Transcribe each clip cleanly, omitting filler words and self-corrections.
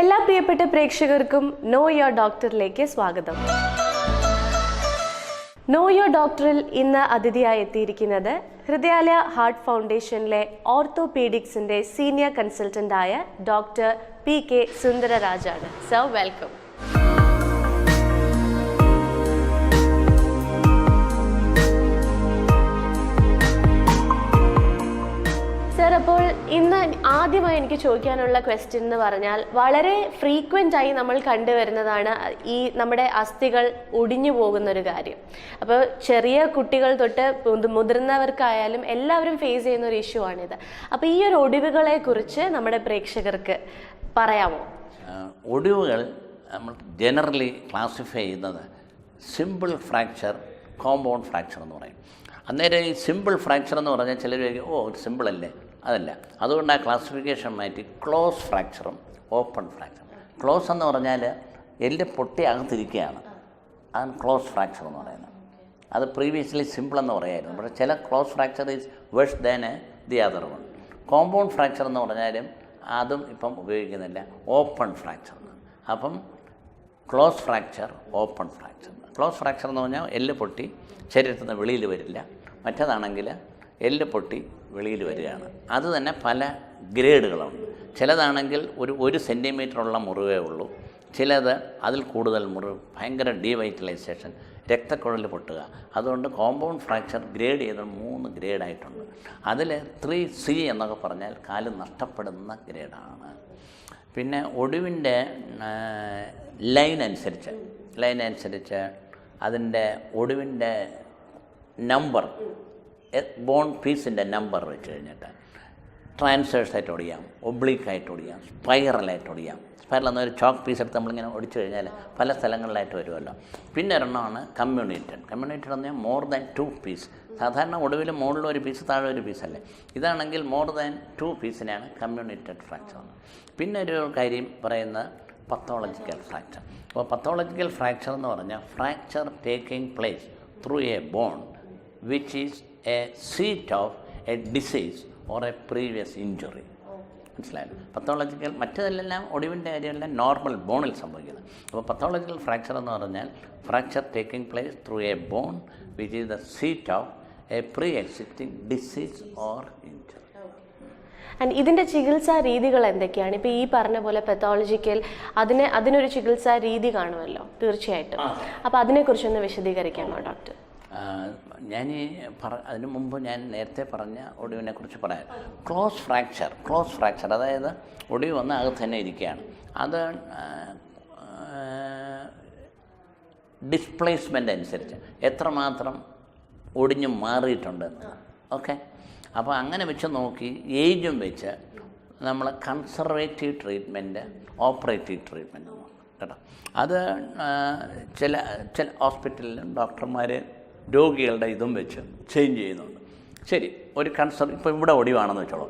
എല്ലാ പ്രിയപ്പെട്ട പ്രേക്ഷകർക്കും നോ യുവർ ഡോക്ടറിലേക്ക് സ്വാഗതം. നോ യുവർ ഡോക്ടറിൽ ഇന്ന് അതിഥിയായി എത്തിയിരിക്കുന്നത് ഹൃദയാലയ ഹാർട്ട് ഫൗണ്ടേഷനിലെ ഓർത്തോപീഡിക്സിന്റെ സീനിയർ കൺസൾട്ടന്റായ ഡോക്ടർ PK സുന്ദരരാജാണ്. Sir, welcome. അപ്പോൾ ഇന്ന് ആദ്യമായി എനിക്ക് ചോദിക്കാനുള്ള ക്വസ്റ്റ്യൻ എന്ന് പറഞ്ഞാൽ, വളരെ ഫ്രീക്വൻ്റ് ആയി നമ്മൾ കണ്ടുവരുന്നതാണ് ഈ നമ്മുടെ അസ്ഥികൾ ഒടിഞ്ഞു പോകുന്നൊരു കാര്യം. അപ്പോൾ ചെറിയ കുട്ടികൾ തൊട്ട് മുതിർന്നവർക്കായാലും എല്ലാവരും ഫേസ് ചെയ്യുന്ന ഒരു ഇഷ്യൂ ആണിത്. അപ്പോൾ ഈ ഒരു ഒടിവുകളെ കുറിച്ച് നമ്മുടെ പ്രേക്ഷകർക്ക് പറയാമോ? ഒടിവുകൾ നമ്മൾ ജനറലി ക്ലാസിഫൈ ചെയ്യുന്നത് സിമ്പിൾ ഫ്രാക്ചർ, കോമ്പൗണ്ട് ഫ്രാക്ചർ എന്ന് പറയും. അന്നേരം ഈ സിമ്പിൾ ഫ്രാക്ചർ എന്ന് പറഞ്ഞാൽ ചിലർ ഒരു സിമ്പിൾ അല്ലേ, അതല്ല. അതുകൊണ്ട് ആ ക്ലാസിഫിക്കേഷൻ മാറ്റി ക്ലോസ് ഫ്രാക്ചറും ഓപ്പൺ ഫ്രാക്ചറും. ക്ലോസ് എന്ന് പറഞ്ഞാൽ എല്ല് പൊട്ടി അകത്തിരിക്കുകയാണ്, അതാണ് ക്ലോസ് ഫ്രാക്ചർ എന്ന് പറയുന്നത്. അത് പ്രീവിയസ്ലി സിമ്പിൾ എന്ന് പറയായിരുന്നു, പക്ഷേ ചില close fracture is verse than the other one. Compound fracture എന്ന് പറഞ്ഞാലും അതും ഇപ്പം ഉപയോഗിക്കുന്നില്ല, ഓപ്പൺ ഫ്രാക്ചർ. അപ്പം close fracture, open fracture. Close fracture എന്ന് പറഞ്ഞാൽ എല്ല് പൊട്ടി ശരീരത്തിൽ നിന്ന് വെളിയിൽ വരില്ല. മറ്റേതാണെങ്കിൽ എല്ല് പൊട്ടി വെളിയിൽ വരികയാണ്. അത് തന്നെ പല ഗ്രേഡുകളുണ്ട്. ചിലതാണെങ്കിൽ ഒരു സെൻറ്റിമീറ്ററുള്ള മുറിവേ ഉള്ളൂ, ചിലത് അതിൽ കൂടുതൽ മുറിവ്, ഭയങ്കര ഡീവൈറ്റലൈസേഷൻ, രക്തക്കുഴൽ പൊട്ടുക. അതുകൊണ്ട് കോമ്പൗണ്ട് ഫ്രാക്ചർ ഗ്രേഡ് ചെയ്ത് 3 ഗ്രേഡായിട്ടുണ്ട്. അതിൽ 3C എന്നൊക്കെ പറഞ്ഞാൽ കാല് നഷ്ടപ്പെടുന്ന ഗ്രേഡാണ്. പിന്നെ ഒടിവിൻ്റെ ലൈൻ അനുസരിച്ച് അതിൻ്റെ ഒടിവിൻ്റെ നമ്പർ, ബോൺ പീസിൻ്റെ നമ്പർ വെച്ച് കഴിഞ്ഞിട്ട് ട്രാൻസ്വേഴ്സായിട്ട് ഒടിയാം, ഒബ്ലീക്കായിട്ട് ഒടിയാം, സ്പൈറലായിട്ട് ഒടിയാം. സ്പൈറൽ എന്നൊരു ചോക്ക് പീസ് എടുത്ത് നമ്മളിങ്ങനെ ഒടിച്ചു കഴിഞ്ഞാൽ പല സ്ഥലങ്ങളിലായിട്ട് വരുമല്ലോ. പിന്നെ ഒരെണ്ണമാണ് കമ്മ്യൂണേറ്റഡ് എന്ന് പറഞ്ഞാൽ മോർ ദാൻ 2 പീസ്. സാധാരണ ഒടുവിൽ മുകളിൽ ഒരു പീസ്, താഴെ ഒരു പീസല്ലേ. ഇതാണെങ്കിൽ മോർ ദാൻ 2 പീസിനെയാണ് കമ്മ്യൂണേറ്റഡ് ഫ്രാക്ചർ. പിന്നെ ഒരു കാര്യം പറയുന്നത് പത്തോളജിക്കൽ ഫ്രാക്ചർ. അപ്പോൾ പത്തോളജിക്കൽ ഫ്രാക്ചർ എന്ന് പറഞ്ഞാൽ fracture taking place through a bone which is a seat of a disease or a previous injury. മനസ്സിലായല്ലോ? പത്തോളജിക്കൽ മറ്റതെല്ലാം ഒടിവിൻ്റെ കാര്യമെല്ലാം നോർമൽ ബോണിൽ സംഭവിക്കുന്നത്. അപ്പോൾ പത്തോളജിക്കൽ ഫ്രാക്ചർ എന്ന് പറഞ്ഞാൽ fracture taking place through a bone which is the seat of a pre existing disease or injury. And ഇതിൻ്റെ ചികിത്സാ രീതികൾ എന്തൊക്കെയാണ്? ഇപ്പോൾ ഈ പറഞ്ഞ പോലെ പത്തോളജിക്കൽ അതിനൊരു ചികിത്സാ രീതി കാണുമല്ലോ തീർച്ചയായിട്ടും. അപ്പോൾ അതിനെക്കുറിച്ചൊന്ന് വിശദീകരിക്കാമോ ഡോക്ടർ? അതിനു മുമ്പ് ഞാൻ നേരത്തെ പറഞ്ഞ ഒടിവിനെക്കുറിച്ച് പറയാം. ക്ലോസ് ഫ്രാക്ചർ അതായത് ഒടിവ് വന്ന് അകത്ത് തന്നെ ഇരിക്കുകയാണ്. അത് ഡിസ്പ്ലേസ്മെൻ്റ് അനുസരിച്ച് എത്രമാത്രം ഒടിഞ്ഞു മാറിയിട്ടുണ്ട്. ഓക്കെ, അപ്പോൾ അങ്ങനെ വെച്ച് നോക്കി ഏജും വെച്ച് നമ്മൾ കൺസർവേറ്റീവ് ട്രീറ്റ്മെൻറ്റ്, ഓപ്പറേറ്റീവ് ട്രീറ്റ്മെൻറ്റ് കേട്ടോ. അത് ചില ഹോസ്പിറ്റലിലും ഡോക്ടർമാർ രോഗികളുടെ ഇതും വെച്ച് ചേഞ്ച് ചെയ്യുന്നുണ്ട്. ശരി, ഒരു ഇപ്പോൾ ഇവിടെ ഒടിവാണെന്ന് വെച്ചോളൂ,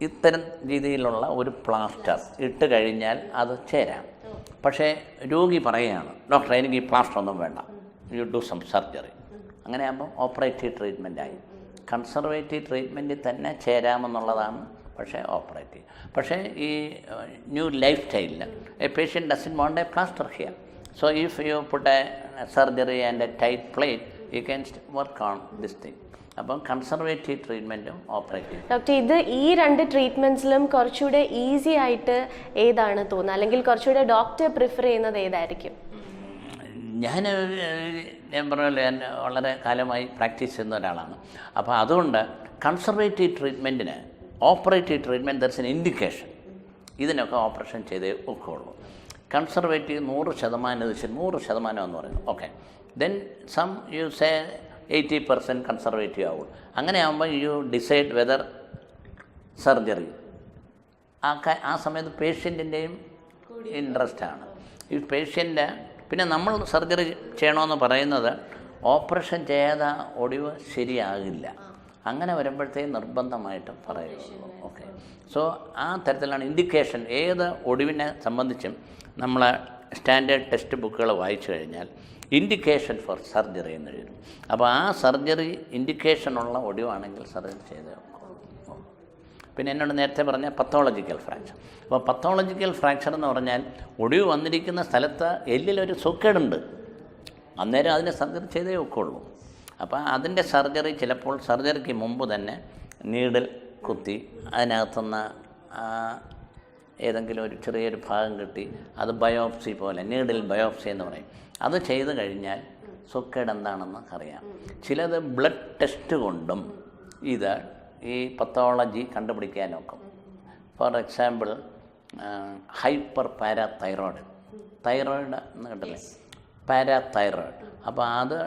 ഇത്തരം രീതിയിലുള്ള ഒരു പ്ലാസ്റ്റർ ഇട്ട് കഴിഞ്ഞാൽ അത് ചേരാം. പക്ഷേ രോഗി പറയുകയാണ്, ഡോക്ടർ എനിക്ക് ഈ പ്ലാസ്റ്റർ ഒന്നും വേണ്ട, യു ഡു സം സർജറി. അങ്ങനെ ആകുമ്പോൾ ഓപ്പറേറ്റീവ് ട്രീറ്റ്മെൻറ്റായി. കൺസർവേറ്റീവ് ട്രീറ്റ്മെൻറ്റിൽ തന്നെ ചേരാമെന്നുള്ളതാണ് പക്ഷേ ഓപ്പറേറ്റീവ്. പക്ഷേ ഈ ന്യൂ ലൈഫ് സ്റ്റൈലിൽ A patient doesn't want A plaster here. So if you put a surgery and A tight plate you can work on this thing. അപ്പം conservative ട്രീറ്റ്മെൻറ്റും operative. Doctor, ഈ 2 ട്രീറ്റ്മെൻറ്റ്സിലും കുറച്ചുകൂടെ easy ആയിട്ട് ഏതാണ് തോന്നുന്നത്, അല്ലെങ്കിൽ കുറച്ചുകൂടെ ഡോക്ടർ പ്രിഫർ ചെയ്യുന്നത് ഏതായിരിക്കും? ഞാൻ പറഞ്ഞല്ലോ, ഞാൻ വളരെ കാലമായി പ്രാക്ടീസ് ചെയ്യുന്ന ഒരാളാണ്. അപ്പോൾ അതുകൊണ്ട് കൺസർവേറ്റീവ് ട്രീറ്റ്മെൻറ്റിന് operative treatment there's an indication. ഇതിനൊക്കെ ഓപ്പറേഷൻ ചെയ്തേ ഒക്കെയുള്ളൂ. കൺസർവേറ്റീവ് 100% എന്ന് പറയുന്നു. Okay, then some you say 80% conservative ആവുള്ളൂ. അങ്ങനെ ആകുമ്പോൾ യു ഡിസൈഡ് വെദർ സർജറി. ആ സമയത്ത് പേഷ്യൻറ്റിൻ്റെയും ഇൻട്രസ്റ്റാണ്. ഈ പേഷ്യൻ്റ് പിന്നെ നമ്മൾ സർജറി ചെയ്യണമെന്ന് പറയുന്നത് ഓപ്പറേഷൻ ചെയ്യാതെ ഒടിവ് ശരിയാകില്ല. അങ്ങനെ വരുമ്പോഴത്തേക്കും നിർബന്ധമായിട്ടും പറയുള്ളൂ. ഓക്കെ, സോ ആ തരത്തിലാണ് ഇൻഡിക്കേഷൻ. ഏത് ഒടിവിനെ സംബന്ധിച്ചും നമ്മൾ സ്റ്റാൻഡേർഡ് ടെക്സ്റ്റ് ബുക്കുകൾ വായിച്ചു കഴിഞ്ഞാൽ ഇൻഡിക്കേഷൻ ഫോർ സർജറി എന്ന് എഴുതും. അപ്പോൾ ആ സർജറി ഇൻഡിക്കേഷനുള്ള ഒടിവാണെങ്കിൽ സർജറി ചെയ്ത് പിന്നെ എന്നോട് നേരത്തെ പറഞ്ഞ പത്തോളജിക്കൽ ഫ്രാക്ചർ. അപ്പോൾ പത്തോളജിക്കൽ ഫ്രാക്ചർ എന്ന് പറഞ്ഞാൽ ഒടിവ് വന്നിരിക്കുന്ന സ്ഥലത്ത് എല്ലിലൊരു സുക്കേടുണ്ട്, അന്നേരം അതിനെ സർജറി ചെയ്തേ ഒക്കുള്ളൂ. അപ്പോൾ അതിൻ്റെ സർജറി ചിലപ്പോൾ സർജറിക്ക് മുമ്പ് തന്നെ നീഡിൽ കുത്തി അതിനകത്തുനിന്ന് ഏതെങ്കിലും ഒരു ചെറിയൊരു ഭാഗം കിട്ടി അത് ബയോപ്സി പോലെ, നീഡിൽ ബയോപ്സി എന്ന് പറയും, അത് ചെയ്ത് കഴിഞ്ഞാൽ സുക്കേട് എന്താണെന്ന് അറിയാം. ചിലത് ബ്ലഡ് ടെസ്റ്റ് കൊണ്ടും ഇത് ഈ പത്തോളജി കണ്ടുപിടിക്കാൻ നോക്കും. For example hyper parathyroid, thyroid എന്ന് കേട്ടില്ലേ, പാരാതൈറോയ്ഡ്. അപ്പോൾ അത്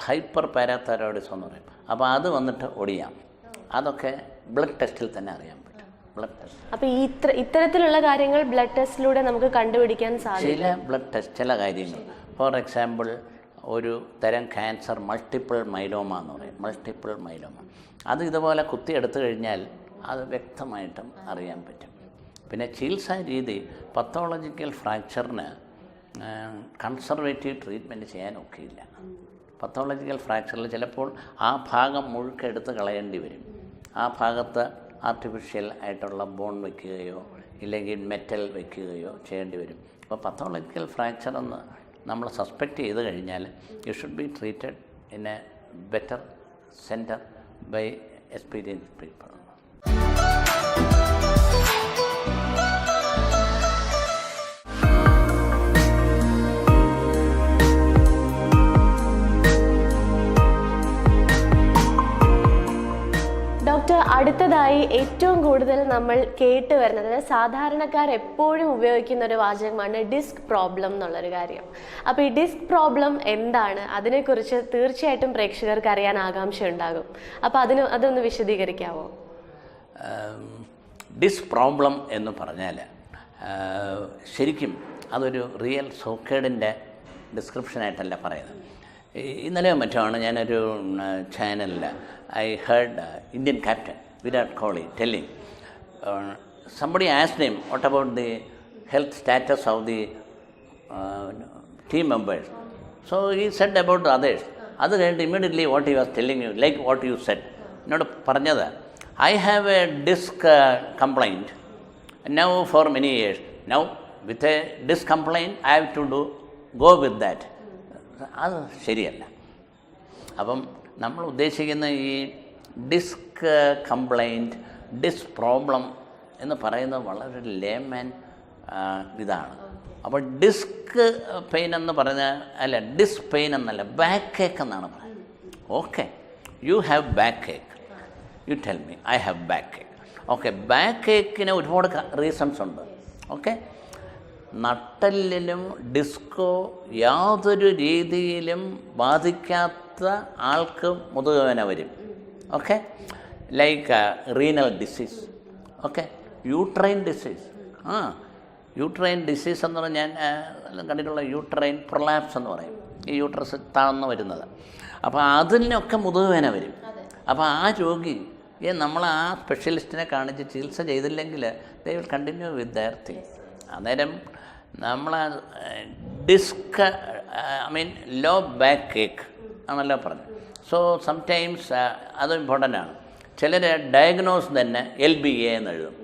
ഹൈപ്പർ പാരാതൈറോയിഡിസം എന്ന് പറയും. അപ്പോൾ അത് വന്നിട്ട് ഒടിയാം. അതൊക്കെ ബ്ലഡ് ടെസ്റ്റിൽ തന്നെ അറിയാൻ പറ്റും. Blood test. അപ്പോൾ ഈ ഇത്തരത്തിലുള്ള കാര്യങ്ങൾ ബ്ലഡ് ടെസ്റ്റിലൂടെ നമുക്ക് കണ്ടുപിടിക്കാൻ സാധിക്കും. ചില ബ്ലഡ് ടെസ്റ്റ്, ചില കാര്യങ്ങൾ, ഫോർ എക്സാമ്പിൾ ഒരു തരം ക്യാൻസർ മൾട്ടിപ്പിൾ മൈലോമ എന്ന് പറയും, മൾട്ടിപ്പിൾ മൈലോമ. അത് ഇതുപോലെ കുത്തിയെടുത്തു കഴിഞ്ഞാൽ അത് വ്യക്തമായിട്ടും അറിയാൻ പറ്റും. പിന്നെ ചികിത്സാ രീതി പത്തോളജിക്കൽ ഫ്രാക്ചറിന് കൺസർവേറ്റീവ് ട്രീറ്റ്മെൻറ്റ് ചെയ്യാൻ ഒക്കെയില്ല. പത്തോളജിക്കൽ ഫ്രാക്ചറിൽ ചിലപ്പോൾ ആ ഭാഗം മുഴുക്കെ എടുത്ത് കളയേണ്ടി വരും. ആ ഭാഗത്ത് ആർട്ടിഫിഷ്യൽ ആയിട്ടുള്ള ബോൺ വയ്ക്കുകയോ ഇല്ലെങ്കിൽ മെറ്റൽ വയ്ക്കുകയോ ചെയ്യേണ്ടി വരും. അപ്പോൾ പത്തോളജിക്കൽ ഫ്രാക്ചർ എന്ന് നമ്മൾ സസ്പെക്റ്റ് ചെയ്ത് കഴിഞ്ഞാൽ you should be treated in a better centre by experienced people. Doctor, അടുത്തതായി ഏറ്റവും കൂടുതൽ നമ്മൾ കേട്ട് വരുന്നത്, സാധാരണക്കാർ എപ്പോഴും ഉപയോഗിക്കുന്ന ഒരു വാചകമാണ് ഡിസ്ക് പ്രോബ്ലം എന്നുള്ളൊരു കാര്യം. അപ്പോൾ ഈ ഡിസ്ക് പ്രോബ്ലം എന്താണ്, അതിനെക്കുറിച്ച് തീർച്ചയായിട്ടും പ്രേക്ഷകർക്ക് അറിയാൻ ആകാംക്ഷ ഉണ്ടാകും. അപ്പോൾ അതൊന്ന് വിശദീകരിക്കാമോ? ഡിസ്ക് പ്രോബ്ലം എന്ന് പറഞ്ഞാൽ ശരിക്കും അതൊരു റിയൽ സോക്കേഡിൻ്റെ ഡിസ്ക്രിപ്ഷനായിട്ടല്ല പറയുന്നത്. ഇന്നലെയോ മറ്റാണ് ഞാനൊരു ചാനലിൽ I heard Indian captain Virat Kohli telling, somebody asked him, what about the health status of the team members? So he said about the others. Other hand, immediately what he was telling you, like what you said. Not Parnada. I have a disc complaint now for many years. Now with a disc complaint, I have to go with that. അത് ശരിയല്ല. അപ്പം നമ്മൾ ഉദ്ദേശിക്കുന്ന ഈ disk complaint, disk problem എന്ന് പറയുന്നത് വളരെ layman ഇതാണ്. അപ്പോൾ ഡിസ്ക് പെയിൻ എന്ന് പറഞ്ഞാൽ, അല്ല ഡിസ്ക് പെയിൻ എന്നല്ല, ബാക്ക് കേക്ക് എന്നാണ് പറയുന്നത്. Okay, you have back cake, you tell me I have back cake. Okay, back കേക്കിന് ഒരുപാട് റീസൺസ് ഉണ്ട്. ഓക്കെ, നട്ടെല്ലിലും ഡിസ്കോ യാതൊരു രീതിയിലും ബാധിക്കാത്ത ആൾക്ക് മുതുകുവേദന വരും. Okay, like renal disease, okay, uterine disease. Uterine disease എന്ന് പറഞ്ഞാൽ ഞാൻ കണ്ടിട്ടുള്ള യൂട്രൈൻ പ്രൊലാപ്സ് എന്ന് പറയും, ഈ യൂട്രസ് താഴ്ന്നു വരുന്നത്. അപ്പോൾ അതിനൊക്കെ മുതുകുവേദന വരും. അപ്പോൾ ആ രോഗി നമ്മൾ ആ സ്പെഷ്യലിസ്റ്റിനെ കാണിച്ച് ചികിത്സ ചെയ്തില്ലെങ്കിൽ they will continue with their thing. അന്നേരം നമ്മൾ ഡിസ്ക് ലോ ബാക്ക് കേക്ക് ആണല്ലോ പറഞ്ഞത്. സോ സംടൈംസ് അത് ഇമ്പോർട്ടൻ്റ് ആണ്. ചിലർ ഡയഗ്നോസ് തന്നെ LBA എന്ന് എഴുതും.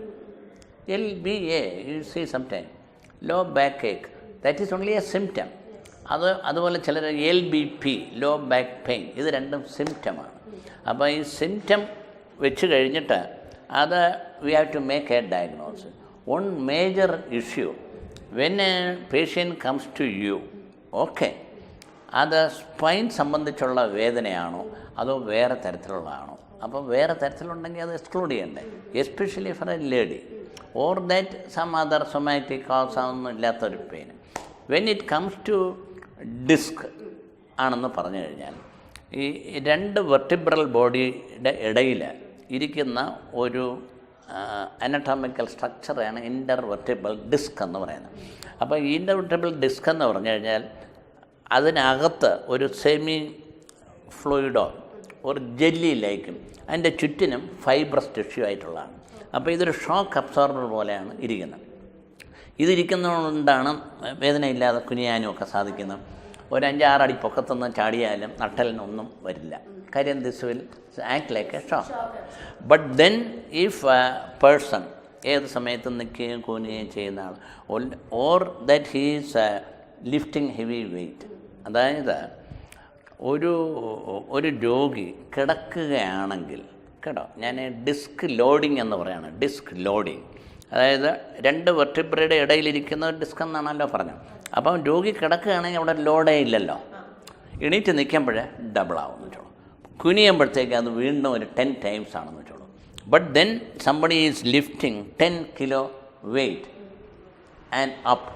LBA you see sometime low back ache, that is only a symptom. അതുപോലെ ചിലർ LBP ലോ ബാക്ക് പെയിൻ, ഇത് രണ്ടും സിംറ്റമാണ്. അപ്പോൾ ഈ സിംറ്റം വെച്ച് കഴിഞ്ഞിട്ട് അത് we have to make a diagnosis. One major issue when a patient comes to you, okay, അത് സ്പൈൻ സംബന്ധിച്ചുള്ള വേദനയാണോ അതോ വേറെ തരത്തിലുള്ളതാണോ? അപ്പോൾ വേറെ തരത്തിലുണ്ടെങ്കിൽ അത് എക്സ്ക്ലൂഡ് ചെയ്യണ്ടേ, especially for a lady, or that some other somatic cause ഒന്നും ഇല്ലാത്തൊരു pain. When it comes to disc ആണെന്ന് പറഞ്ഞു കഴിഞ്ഞാൽ ഈ രണ്ട് വെർട്ടിബ്രൽ ബോഡിയുടെ ഇടയിൽ ഇരിക്കുന്ന ഒരു അനട്ടോമിക്കൽ സ്ട്രക്ചറാണ് ഇൻ്റർവെർട്ടിബിൾ ഡിസ്ക് എന്ന് പറയുന്നത്. അപ്പോൾ ഈ ഇൻ്റർവെർട്ടിബിൾ ഡിസ്ക് എന്ന് പറഞ്ഞു കഴിഞ്ഞാൽ അതിനകത്ത് ഒരു സെമി ഫ്ലൂയിഡോ ഒരു ജെല്ലിയിലേക്കും അതിൻ്റെ ചുറ്റിനും ഫൈബ്രസ് ടിഷ്യൂ ആയിട്ടുള്ളതാണ്. അപ്പോൾ ഇതൊരു ഷോക്ക് അബ്സോർബർ പോലെയാണ് ഇരിക്കുന്നത്. ഇതിരിക്കുന്നതുകൊണ്ടാണ് വേദനയില്ലാതെ കുനിയാനും ഒക്കെ സാധിക്കുന്നത്. ഒരു 5-6 അടി പൊക്കത്തുനിന്ന് ചാടിയാലും നട്ടലിനൊന്നും വരില്ല. കാര്യം this will act like a shock. But then if a person ഏത് സമയത്തും നിൽക്കുകയും കൂനുകയും ചെയ്യുന്ന ആൾ, or that he's lifting heavy weight, അതായത് ഒരു രോഗി കിടക്കുകയാണെങ്കിൽ കേട്ടോ, ഞാൻ ഡിസ്ക് ലോഡിങ് എന്ന് പറയുകയാണ്. ഡിസ്ക് ലോഡിങ് അതായത് 2 വെർട്ടിബ്രയുടെ ഇടയിലിരിക്കുന്ന ഡിസ്ക് എന്നാണല്ലോ പറഞ്ഞത്. അപ്പം രോഗി കിടക്കുകയാണെങ്കിൽ അവിടെ ലോഡേ ഇല്ലല്ലോ. എണീറ്റ് നിൽക്കുമ്പോഴേ ഡബിൾ ആവുമെന്ന് വെച്ചോളൂ. കുനിയുമ്പോഴത്തേക്ക് അത് വീണ്ടും ഒരു 10 times ആണെന്ന് വെച്ചോളൂ. But then somebody is lifting 10 kilo weight and up,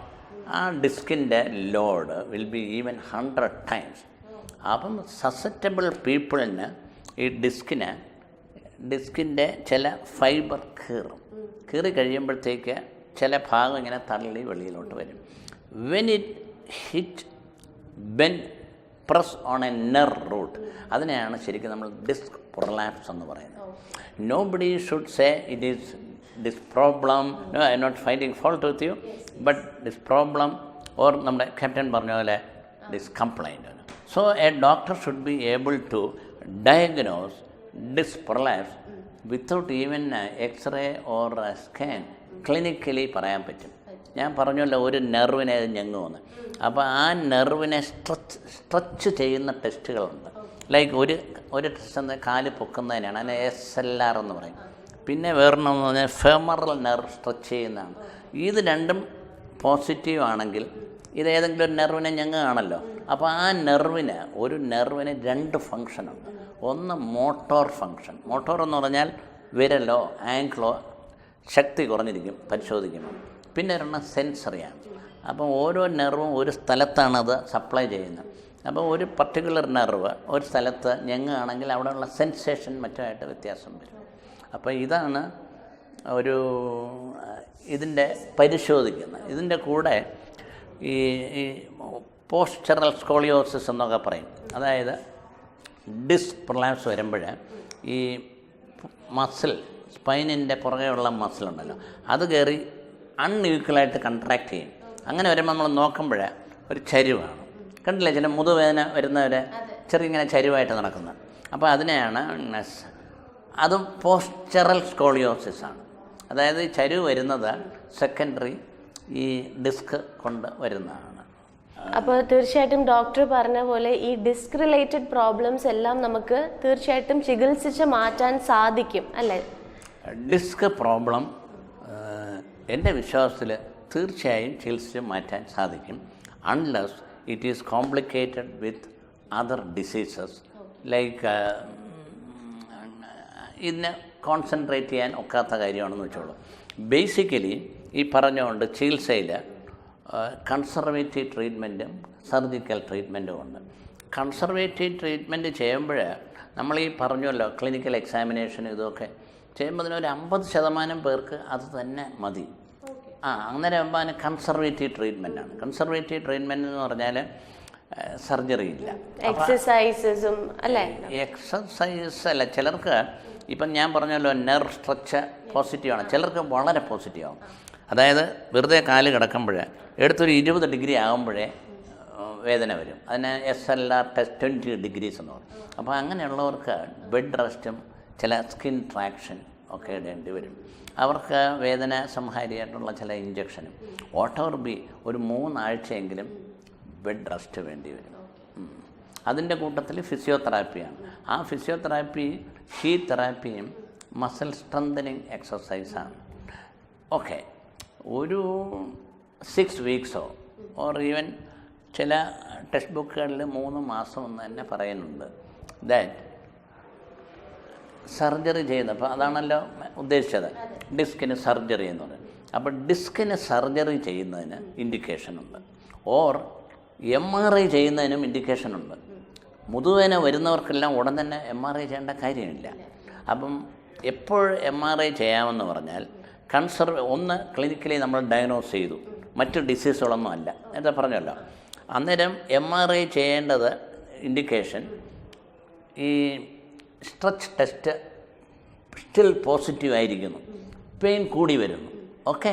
ആ ഡിസ്കിൻ്റെ load will be even 100 times. അപ്പം സസെപ്റ്റബിൾ പീപ്പിളിന് ഈ ഡിസ്കിൻ്റെ ചില ഫൈബർ കീറി കഴിയുമ്പോഴത്തേക്ക് ചില ഭാഗം ഇങ്ങനെ തള്ളി വെളിയിലോട്ട് വരും. When it hit bend press on a nerve root, അതിനെയാണ് ശരിക്കും നമ്മൾ ഡിസ്ക് പ്രൊലാപ്സ് എന്ന് പറയുന്നത്. Nobody should say it is this problem, no I am not finding fault with you, but this problem or നമ്മുടെ ക്യാപ്റ്റൻ പറഞ്ഞ പോലെ this complaint. So a doctor should be able to diagnose disc prolapse without even X-ray or scan. Clinically പറയാൻ പറ്റും. ഞാൻ പറഞ്ഞല്ലോ ഒരു നെർവിനെ ഞെങ്ങുമെന്ന്. അപ്പോൾ ആ നെർവിനെ സ്ട്രെച്ച് ചെയ്യുന്ന ടെസ്റ്റുകളുണ്ട്. ലൈക്ക് ഒരു ടെസ്റ്റ് എന്താ, കാല് പൊക്കുന്നതിനാണ്, അതിനെ SLR എന്ന് പറയും. പിന്നെ വേറൊരെണ്ണമെന്ന് പറഞ്ഞാൽ ഫെമറൽ നെർവ് സ്ട്രെച്ച് ചെയ്യുന്നതാണ്. ഇത് രണ്ടും പോസിറ്റീവ് ആണെങ്കിൽ ഇതേതെങ്കിലും ഒരു നെർവിനെ ഞെങ്ങുകയാണല്ലോ. അപ്പോൾ ആ ഒരു നെർവിന് 2 ഫങ്ഷനുണ്ട്. ഒന്ന് മോട്ടോർ ഫങ്ഷൻ. മോട്ടോർ എന്ന് പറഞ്ഞാൽ വിരലോ ആങ്കിളോ ശക്തി കുറഞ്ഞിരിക്കും പരിശോധിക്കുമ്പോൾ. പിന്നെ ഒരെണ്ണം സെൻസറിയാണ്. അപ്പം ഓരോ നെർവും ഒരു സ്ഥലത്താണത് സപ്ലൈ ചെയ്യുന്നത്. അപ്പോൾ ഒരു പർട്ടിക്കുലർ നെർവ് ഒരു സ്ഥലത്ത് ഞെങ്ങുകയാണെങ്കിൽ അവിടെയുള്ള സെൻസേഷൻ മറ്റുമായിട്ട് വ്യത്യാസം വരും. അപ്പോൾ ഇതാണ് ഇതിൻ്റെ പരിശോധിക്കുന്നത്. ഇതിൻ്റെ കൂടെ ഈ പോസ്ചറൽ സ്കോളിയോസിസ് എന്നൊക്കെ പറയും. അതായത് ഡിസ്ക് പ്രൊലാപ്സ് വരുമ്പോൾ ഈ മസിൽ, സ്പൈനിൻ്റെ പുറകെയുള്ള മസിലുണ്ടല്ലോ, അത് കയറി അൺഈക്വലായിട്ട് കൺട്രാക്ട് ചെയ്യും. അങ്ങനെ വരുമ്പോൾ നമ്മൾ നോക്കുമ്പോൾ ഒരു ചരിവാണ്. കണ്ടില്ലേ, ചില മുതുവേദന വരുന്നവർ ചെറിയ ചരിവായിട്ട് നടക്കുന്നത്. അപ്പോൾ അതിനെയാണ് അതും പോസ്ചറൽ സ്കോളിയോസിസ് ആണ്. അതായത് ഈ ചരിവ് വരുന്നത് സെക്കൻഡറി ഈ ഡിസ്ക് കൊണ്ട് വരുന്നതാണ്. അപ്പോൾ തീർച്ചയായിട്ടും ഡോക്ടർ പറഞ്ഞ പോലെ ഈ ഡിസ്ക് റിലേറ്റഡ് പ്രോബ്ലംസ് എല്ലാം നമുക്ക് തീർച്ചയായിട്ടും ചികിത്സിച്ച് മാറ്റാൻ സാധിക്കും അല്ലേ? ഡിസ്ക് പ്രോബ്ലം എൻ്റെ വിശ്വാസത്തിൽ തീർച്ചയായും ചികിത്സിച്ച് മാറ്റാൻ സാധിക്കും. Unless it is complicated with other diseases like ഇതിനെ കോൺസെൻട്രേറ്റ് ചെയ്യാൻ ഒക്കാത്ത കാര്യമാണെന്ന് വെച്ചോളൂ. ബേസിക്കലി ഈ പറഞ്ഞുകൊണ്ട് ചികിത്സയിൽ കൺസർവേറ്റീവ് ട്രീറ്റ്മെൻറ്റും സർജിക്കൽ ട്രീറ്റ്മെൻറ്റും ഉണ്ട്. കൺസർവേറ്റീവ് ട്രീറ്റ്മെൻറ്റ് ചെയ്യുമ്പോൾ നമ്മൾ ഈ പറഞ്ഞല്ലോ ക്ലിനിക്കൽ എക്സാമിനേഷൻ ഇതൊക്കെ ചെയ്യുമ്പോൾ അതിനൊരു 50% പേർക്ക് അത് തന്നെ മതി. അന്നേരം ആകുമ്പോൾ അതിന് കൺസർവേറ്റീവ് ട്രീറ്റ്മെൻറ്റാണ്. കൺസർവേറ്റീവ് ട്രീറ്റ്മെൻറ്റ് എന്ന് പറഞ്ഞാൽ സർജറി ഇല്ല, എക്സസൈസസും അല്ലേ? എക്സസൈസ് അല്ല. ചിലർക്ക് ഇപ്പം ഞാൻ പറഞ്ഞല്ലോ നെർവ് സ്ട്രെച്ച് പോസിറ്റീവാണ്, ചിലർക്ക് വളരെ പോസിറ്റീവാകും. അതായത് വെറുതെ കാല് കിടക്കുമ്പോൾ എടുത്തൊരു 20 ഡിഗ്രി ആകുമ്പോഴേ വേദന വരും. അതിന് SLR ടെസ്റ്റ് 20 degrees എന്ന് പറയും. അപ്പോൾ അങ്ങനെയുള്ളവർക്ക് ബെഡ് റെസ്റ്റും ചില സ്കിൻ ട്രാക്ഷൻ ഒക്കെ ഇടേണ്ടി വരും. അവർക്ക് വേദന സംഹാരിയായിട്ടുള്ള ചില ഇഞ്ചക്ഷനും ഓട്ടോർബി ഒരു 3 ആഴ്ചയെങ്കിലും ബെഡ് റെസ്റ്റ് വേണ്ടി വരും. അതിൻ്റെ കൂട്ടത്തിൽ ഫിസിയോതെറാപ്പിയാണ്. ആ ഫിസിയോതെറാപ്പി ഹീറ്റ് തെറാപ്പിയും മസിൽ സ്ട്രെങ്തനിങ് എക്സസൈസാണ്. ഓക്കെ, ഒരു 6 weeksോ ഓർ ഈവൻ ചില ടെക്സ്റ്റ് ബുക്കുകളിൽ 3 മാസം എന്ന് തന്നെ പറയുന്നുണ്ട്. ദാറ്റ് സർജറി ചെയ്യുന്നപ്പോൾ അതാണല്ലോ ഉദ്ദേശിച്ചത്, ഡിസ്കിന് സർജറി എന്ന് പറയുന്നത്. അപ്പോൾ ഡിസ്കിന് സർജറി ചെയ്യുന്നതിന് ഇൻഡിക്കേഷനുണ്ട്, ഓർ MRI ചെയ്യുന്നതിനും ഇൻഡിക്കേഷനുണ്ട്. മുതുവേന വരുന്നവർക്കെല്ലാം ഉടൻ തന്നെ MRI ചെയ്യേണ്ട കാര്യമില്ല. അപ്പം എപ്പോൾ MRI ചെയ്യാമെന്ന് പറഞ്ഞാൽ ഒന്ന് ക്ലിനിക്കലി നമ്മൾ ഡയഗ്നോസ് ചെയ്തു, മറ്റ് ഡിസീസുകളൊന്നും അല്ല, എന്താ പറഞ്ഞല്ലോ. അന്നേരം MRI ചെയ്യേണ്ടത് ഇൻഡിക്കേഷൻ ഈ സ്ട്രെച്ച് ടെസ്റ്റ് സ്റ്റിൽ പോസിറ്റീവ് ആയിരിക്കുന്നു, പെയിൻ കൂടി വരുന്നു, ഓക്കെ,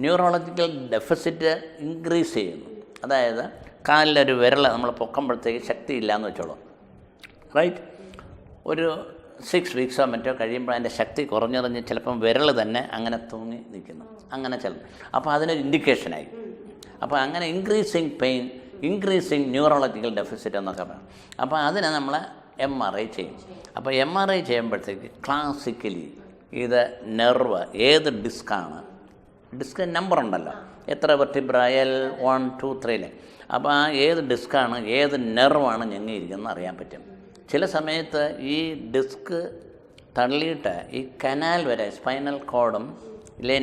ന്യൂറോളജിക്കൽ ഡെഫിസിറ്റ് ഇൻക്രീസ് ചെയ്യുന്നു. അതായത് കാലിലൊരു വിരൽ നമ്മൾ പൊക്കുമ്പോഴത്തേക്ക് ശക്തിയില്ല എന്ന് വെച്ചോളൂ, റൈറ്റ്. ഒരു 6 വീക്സോ മറ്റോ കഴിയുമ്പോൾ അതിൻ്റെ ശക്തി കുറഞ്ഞറിഞ്ഞ് ചിലപ്പം വിരൽ തന്നെ അങ്ങനെ തൂങ്ങി നിൽക്കുന്നു, അങ്ങനെ ചിലപ്പോൾ. അപ്പോൾ അതിനൊരു ഇൻഡിക്കേഷനായി. അപ്പോൾ അങ്ങനെ increasing pain, increasing neurological deficit എന്നൊക്കെ പറയും. അപ്പോൾ അതിനെ നമ്മൾ MRI ചെയ്യും. അപ്പോൾ MRI ചെയ്യുമ്പോഴത്തേക്ക് ക്ലാസിക്കലി ഇത് നെർവ് ഏത് ഡിസ്ക്കാണ്, ഡിസ്ക് നമ്പർ ഉണ്ടല്ലോ, എത്ര വെർട്ടിബ്ര L1 2 3 അപ്പോൾ ആ ഏത് ഡിസ്ക്കാണ്, ഏത് നെർവാണ് ഞെങ്ങിയിരിക്കുന്നത് അറിയാൻ പറ്റും. ചില സമയത്ത് ഈ ഡിസ്ക് തള്ളിയിട്ട് ഈ കനാൽ വരെ സ്പൈനൽ കോഡും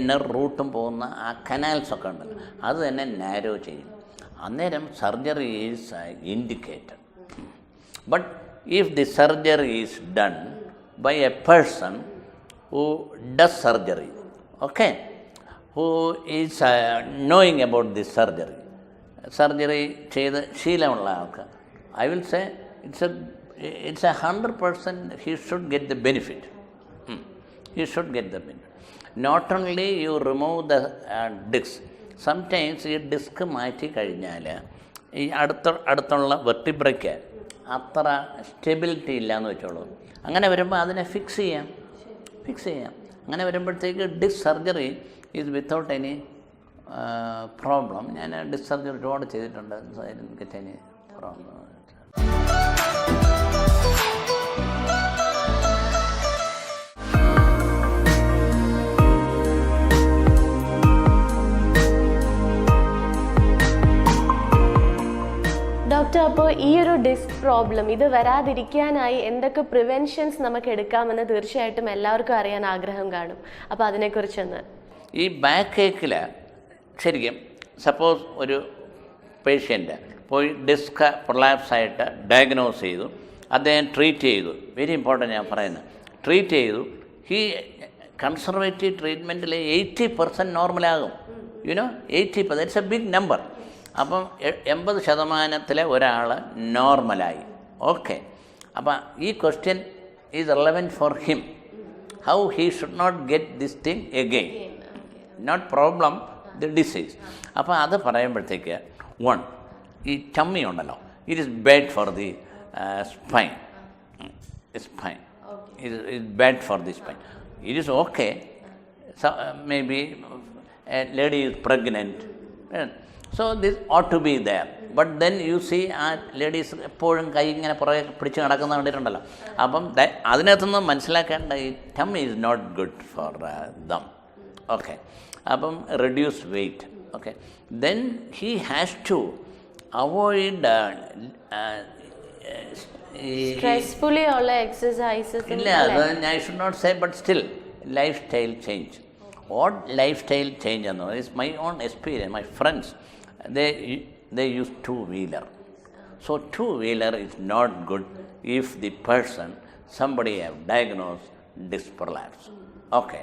നെർവ് റൂട്ടും പോകുന്ന ആ കനാൽസൊക്കെ ഉണ്ടല്ലോ, അത് തന്നെ നാരോ ചെയ്യും. അന്നേരം surgery is indicated. But if the surgery is done by a person who does surgery, okay, who is knowing about this surgery ചെയ്ത് ശീലമുള്ള ആൾക്ക്, I will say it's a 100% he should get the benefit. He should get the benefit. Not only you remove the disc, sometimes ഈ disk മാറ്റി കഴിഞ്ഞാൽ ഈ അടുത്തുള്ള വെർട്ടിബ്രയ്ക്ക് അത്ര stability ഇല്ലയെന്ന് വെച്ചോളൂ. അങ്ങനെ വരുമ്പോൾ അതിനെ ഫിക്സ് ചെയ്യാം. അങ്ങനെ വരുമ്പോഴത്തേക്ക് ഡിസ്ക് സർജറി ഇത് വിത്തൗട്ട് എനി പ്രോബ്ലം. ഞാൻ ഡിസ്ക് സർജറി ഒരുപാട് ചെയ്തിട്ടുണ്ട്. Get any problem. ഡോക്ടർ, അപ്പോൾ ഈ ഒരു ഡിസ്ക് പ്രോബ്ലം ഇത് വരാതിരിക്കാനായി എന്തൊക്കെ പ്രിവെൻഷൻസ് നമുക്ക് എടുക്കാമെന്ന് തീർച്ചയായിട്ടും എല്ലാവർക്കും അറിയാൻ ആഗ്രഹം കാണും. അപ്പോൾ അതിനെക്കുറിച്ചൊന്ന്. ഈ ബാക്ക് ഏക്കിൽ ശരിക്കും സപ്പോസ് ഒരു പേഷ്യൻ്റ് പോയി ഡിസ്ക് പ്രൊലാപ്സ് ആയിട്ട് ഡയഗ്നോസ് ചെയ്തു, അദ്ദേഹം ട്രീറ്റ് ചെയ്തു. വെരി ഇമ്പോർട്ടൻ്റ് ഞാൻ പറയുന്നത്, ട്രീറ്റ് ചെയ്തു. ഈ കൺസർവേറ്റീവ് ട്രീറ്റ്മെൻറ്റിൽ 80% നോർമലാകും. 80%, ദാറ്റ്സ് എ ബിഗ് നമ്പർ. അപ്പം 80% ഒരാൾ നോർമലായി. ഓക്കെ, അപ്പം ഈ question is relevant for him. How he should not get this thing again, not problem, the disease. അപ്പോൾ അത് പറയുമ്പോഴത്തേക്ക് ഈ ടമ്മി ഉണ്ടല്ലോ, it is bad for the spine. It bad for the spine. It is okay, may be a lady is pregnant, so this ought to be there. But then you see ആ ladies എപ്പോഴും കൈ ഇങ്ങനെ പുറകെ പിടിച്ച് നടക്കുന്ന കണ്ടിട്ടുണ്ടല്ലോ. അപ്പം അതിനകത്തുനിന്ന് മനസ്സിലാക്കേണ്ട ഈ tum is not good for them. Okay, അപ്പം reduce weight. Okay, then he has to avoid stressfully ഉള്ള എക്സസൈസസ്. ഇല്ല, അത് I should not say, but still lifestyle change. What lifestyle change is my own experience. My friends, they use two-wheeler. So two-wheeler is not good if the person, somebody have diagnosed disc prolapse. Okay.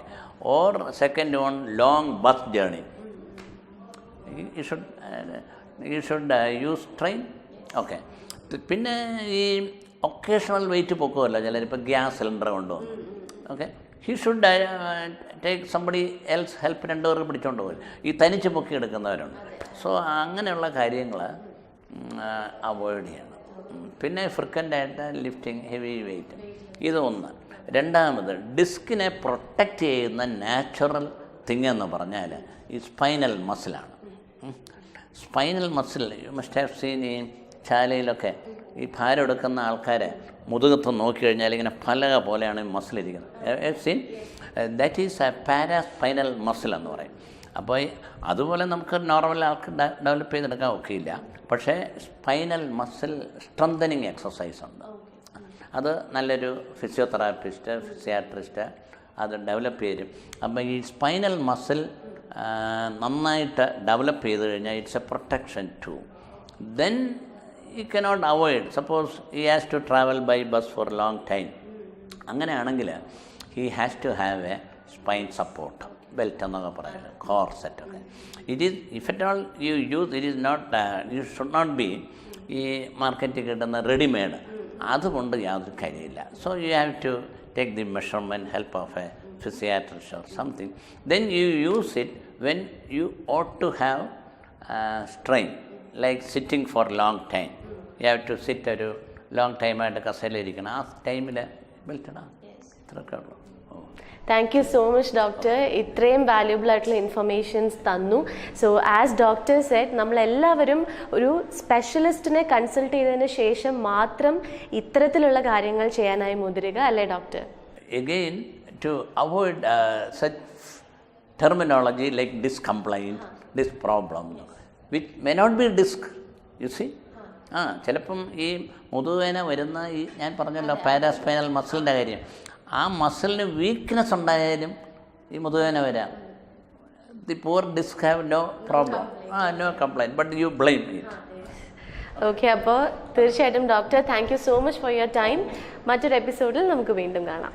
Or second one, long bus journey. You should use train. Okay. പിന്നെ ഈ occasional wait പൊക്കുമല്ലോ ചിലരിപ്പോൾ gas cylinder കൊണ്ടുവന്നു. Okay, he should take somebody else help, 2 പേർക്ക് പിടിച്ചുകൊണ്ട് പോയി. ഈ തനിച്ച് പൊക്കി എടുക്കുന്നവരുണ്ട്. So അങ്ങനെയുള്ള കാര്യങ്ങൾ അവോയ്ഡ് ചെയ്യണം. പിന്നെ ഫ്രീക്വൻ്റായിട്ട് ലിഫ്റ്റിംഗ്, ഹെവി വെയ്റ്റ്, ഇതൊന്ന്. രണ്ടാമത്, ഡിസ്കിനെ പ്രൊട്ടക്റ്റ് ചെയ്യുന്ന നാച്ചുറൽ തിങ് എന്ന് പറഞ്ഞാൽ ഈ സ്പൈനൽ മസിലാണ്. Spinal muscle you must have seen ഈ ശാലയിലൊക്കെ ഈ ഭാരം എടുക്കുന്ന ആൾക്കാരെ മുതുകത്ത് നോക്കിക്കഴിഞ്ഞാൽ ഇങ്ങനെ പലക പോലെയാണ് ഈ മസിലിരിക്കുന്നത്. Seen that is a paraspinal muscle എന്ന് പറയും. അപ്പോൾ അതുപോലെ നമുക്ക് നോർമൽ ആൾക്ക് ഡെവലപ്പ് ചെയ്തെടുക്കാൻ ഒക്കെയില്ല. പക്ഷേ സ്പൈനൽ മസിൽ സ്ട്രെങ്തനിങ് എക്സസൈസ് ഉണ്ട്. അത് നല്ലൊരു ഫിസിയോതെറാപ്പിസ്റ്റ്, ഫിസിയാട്രിസ്റ്റ് അത് ഡെവലപ്പ് ചെയ്യും. അപ്പോൾ ഈ സ്പൈനൽ മസിൽ നന്നായിട്ട് ഡെവലപ്പ് ചെയ്ത് കഴിഞ്ഞാൽ it's a protection too. Then you cannot avoid, suppose he has to travel by bus for a long time, അങ്ങനെയാണെങ്കിൽ he has to have a spine support belt എന്നൊക്കെ പറയുന്നത്, corset ഒക്കെ. It is, if at all you use, it is not, you should not be ഈ മാർക്കറ്റിൽ കിട്ടുന്ന readymade, അതുകൊണ്ട് യാതൊരു കാര്യമില്ല. So you have to take the measurement, help of a physiatrist or something. Then you use it when you ought to have strain, like sitting for long time. You have to sit ഒരു long ടൈമായിട്ട് കസേരയിലിരിക്കണം. ആ ടൈമിൽ ബെൽറ്റടാ ഇത്രയൊക്കെ ഉള്ളൂ. Thank you so much doctor, ഇത്രയും valuable ആയിട്ടുള്ള informations തന്നു. So as doctor Z, നമ്മളെല്ലാവരും ഒരു സ്പെഷ്യലിസ്റ്റിനെ കൺസൾട്ട് ചെയ്തതിന് ശേഷം മാത്രം ഇത്തരത്തിലുള്ള കാര്യങ്ങൾ ചെയ്യാനായി മുതിരുക, അല്ലേ doctor? Again, to avoid such terminology like disc complaint, disc problem, which may not be disc, you see. ചിലപ്പം ഈ മുതുവേന വരുന്ന ഈ ഞാൻ പറഞ്ഞല്ലോ പാരാസ്പൈനൽ മസിലിൻ്റെ കാര്യം, ആ മസിലിന് വീക്ക്നെസ് ഉണ്ടായാലും ഈ മുതുവേന വരാം. The poor disc have no problem, no complaint, but you blame it. Okay, അപ്പോൾ തീർച്ചയായിട്ടും doctor, thank you so much for your time. മറ്റൊരു എപ്പിസോഡിൽ നമുക്ക് വീണ്ടും കാണാം.